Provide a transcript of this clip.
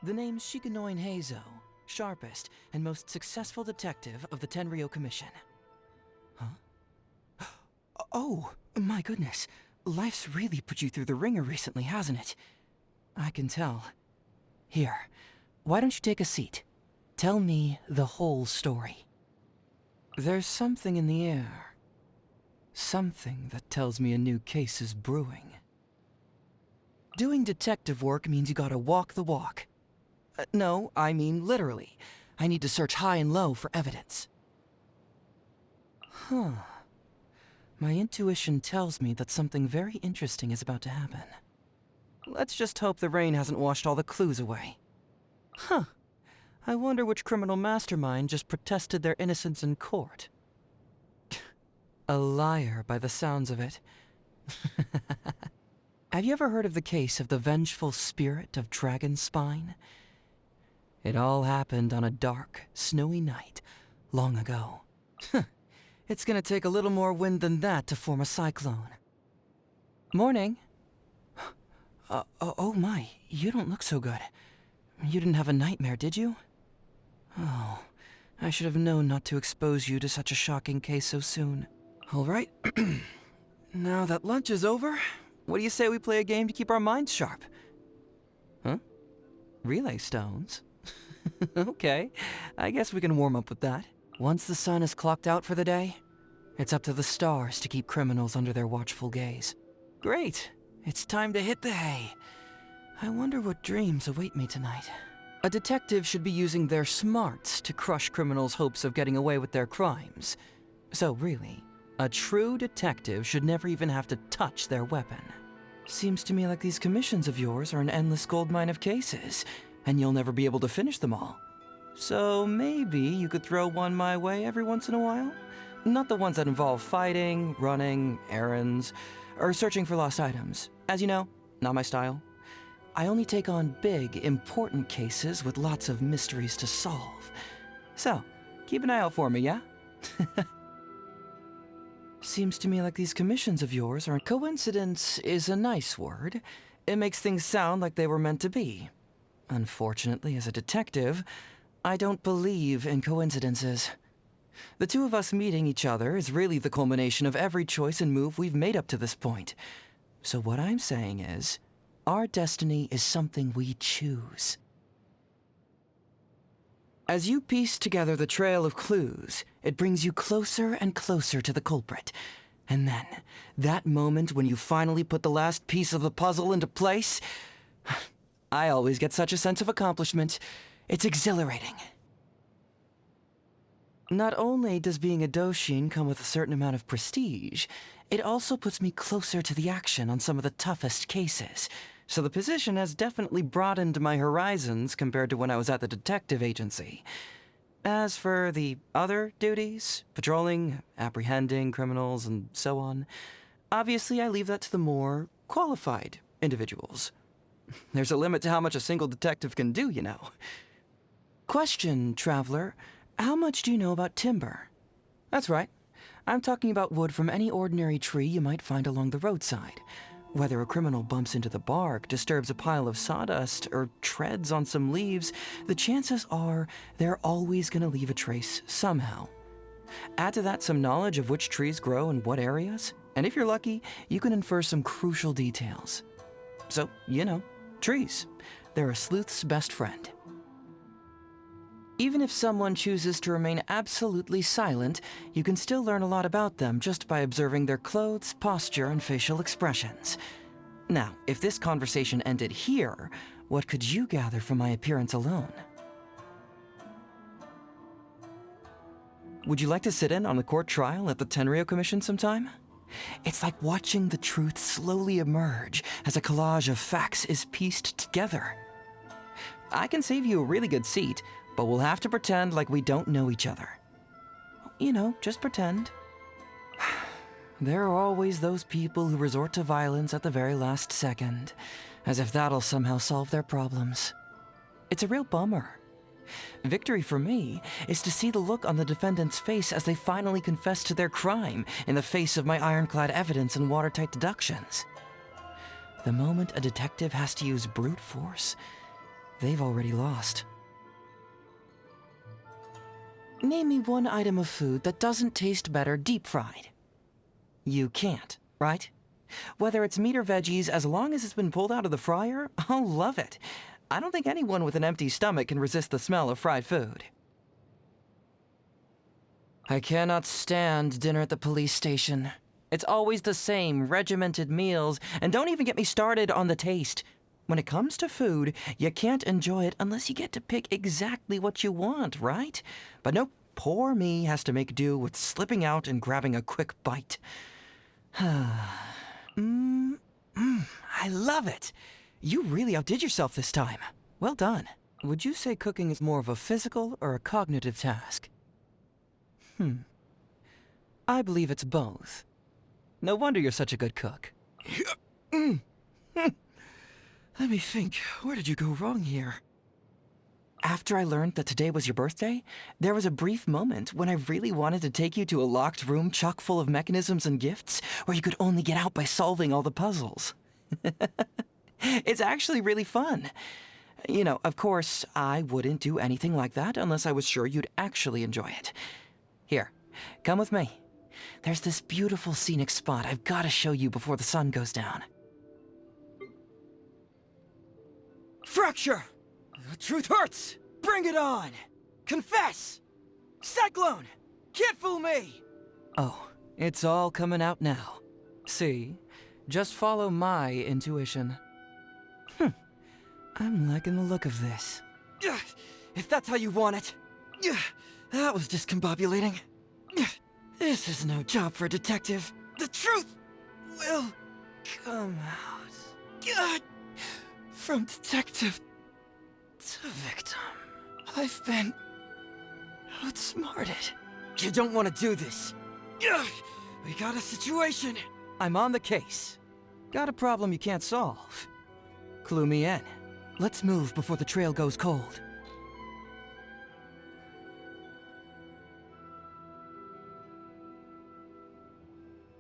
The name's Shikanoin Heizou, sharpest and most successful detective of the Tenryou Commission. Huh? Oh, my goodness. Life's really put you through the ringer recently, hasn't it? I can tell. Here, why don't you take a seat? Tell me the whole story. There's something in the air. Something that tells me a new case is brewing. Doing detective work means you gotta walk the walk. No, I mean literally. I need to search high and low for evidence. Huh. My intuition tells me that something very interesting is about to happen. Let's just hope the rain hasn't washed all the clues away. Huh. I wonder which criminal mastermind just protested their innocence in court. A liar by the sounds of it. Have you ever heard of the case of the vengeful spirit of Dragon Spine? It all happened on a dark, snowy night, long ago. It's gonna take a little more wind than that to form a cyclone. Morning. Oh my, you don't look so good. You didn't have a nightmare, did you? Oh, I should have known not to expose you to such a shocking case so soon. All right, now that lunch is over, what do you say we play a game to keep our minds sharp? Huh? Relay stones? Okay, I guess we can warm up with that. Once the sun is clocked out for the day, it's up to the stars to keep criminals under their watchful gaze. Great, it's time to hit the hay. I wonder what dreams await me tonight. A detective should be using their smarts to crush criminals' hopes of getting away with their crimes. So really, a true detective should never even have to touch their weapon. Seems to me like these commissions of yours are an endless goldmine of cases, and you'll never be able to finish them all. So maybe you could throw one my way every once in a while? Not the ones that involve fighting, running, errands, or searching for lost items. As you know, not my style. I only take on big, important cases with lots of mysteries to solve. So, keep an eye out for me, yeah? Seems to me like these commissions of yours are... Coincidence is a nice word. It makes things sound like they were meant to be. Unfortunately, as a detective, I don't believe in coincidences. The two of us meeting each other is really the culmination of every choice and move we've made up to this point. So what I'm saying is, our destiny is something we choose. As you piece together the trail of clues, it brings you closer and closer to the culprit. And then, that moment when you finally put the last piece of the puzzle into place, I always get such a sense of accomplishment. It's exhilarating. Not only does being a Doshin come with a certain amount of prestige, it also puts me closer to the action on some of the toughest cases. So the position has definitely broadened my horizons compared to when I was at the detective agency. As for the other duties, patrolling, apprehending criminals, and so on, obviously I leave that to the more qualified individuals. There's a limit to how much a single detective can do, you know. Question, traveler. How much do you know about timber? That's right. I'm talking about wood from any ordinary tree you might find along the roadside. Whether a criminal bumps into the bark, disturbs a pile of sawdust, or treads on some leaves, the chances are they're always going to leave a trace somehow. Add to that some knowledge of which trees grow in what areas, and if you're lucky, you can infer some crucial details. So, you know, trees. They're a sleuth's best friend. Even if someone chooses to remain absolutely silent, you can still learn a lot about them just by observing their clothes, posture, and facial expressions. Now, if this conversation ended here, what could you gather from my appearance alone? Would you like to sit in on the court trial at the Tenryou Commission sometime? It's like watching the truth slowly emerge as a collage of facts is pieced together. I can save you a really good seat, but we'll have to pretend like we don't know each other. You know, just pretend. There are always those people who resort to violence at the very last second, as if that'll somehow solve their problems. It's a real bummer. Victory for me is to see the look on the defendant's face as they finally confess to their crime in the face of my ironclad evidence and watertight deductions. The moment a detective has to use brute force, they've already lost. Name me one item of food that doesn't taste better deep-fried. You can't, right? Whether it's meat or veggies, as long as it's been pulled out of the fryer, I'll love it. I don't think anyone with an empty stomach can resist the smell of fried food. I cannot stand dinner at the police station. It's always the same regimented meals, and don't even get me started on the taste. When it comes to food, you can't enjoy it unless you get to pick exactly what you want, right? But nope, poor me has to make do with slipping out and grabbing a quick bite. I love it! You really outdid yourself this time. Well done. Would you say cooking is more of a physical or a cognitive task? I believe it's both. No wonder you're such a good cook. Let me think, where did you go wrong here? After I learned that today was your birthday, there was a brief moment when I really wanted to take you to a locked room chock full of mechanisms and gifts where you could only get out by solving all the puzzles. It's actually really fun. You know, of course, I wouldn't do anything like that unless I was sure you'd actually enjoy it. Here, come with me. There's this beautiful scenic spot I've got to show you before the sun goes down. Fracture! The truth hurts! Bring it on! Confess! Cyclone! Can't fool me! Oh, it's all coming out now. See? Just follow my intuition. I'm liking the look of this. If that's how you want it. That was discombobulating. This is no job for a detective. The truth will come out. From detective to victim. I've been outsmarted. You don't want to do this. We got a situation. I'm on the case. Got a problem you can't solve. Clue me in. Let's move before the trail goes cold.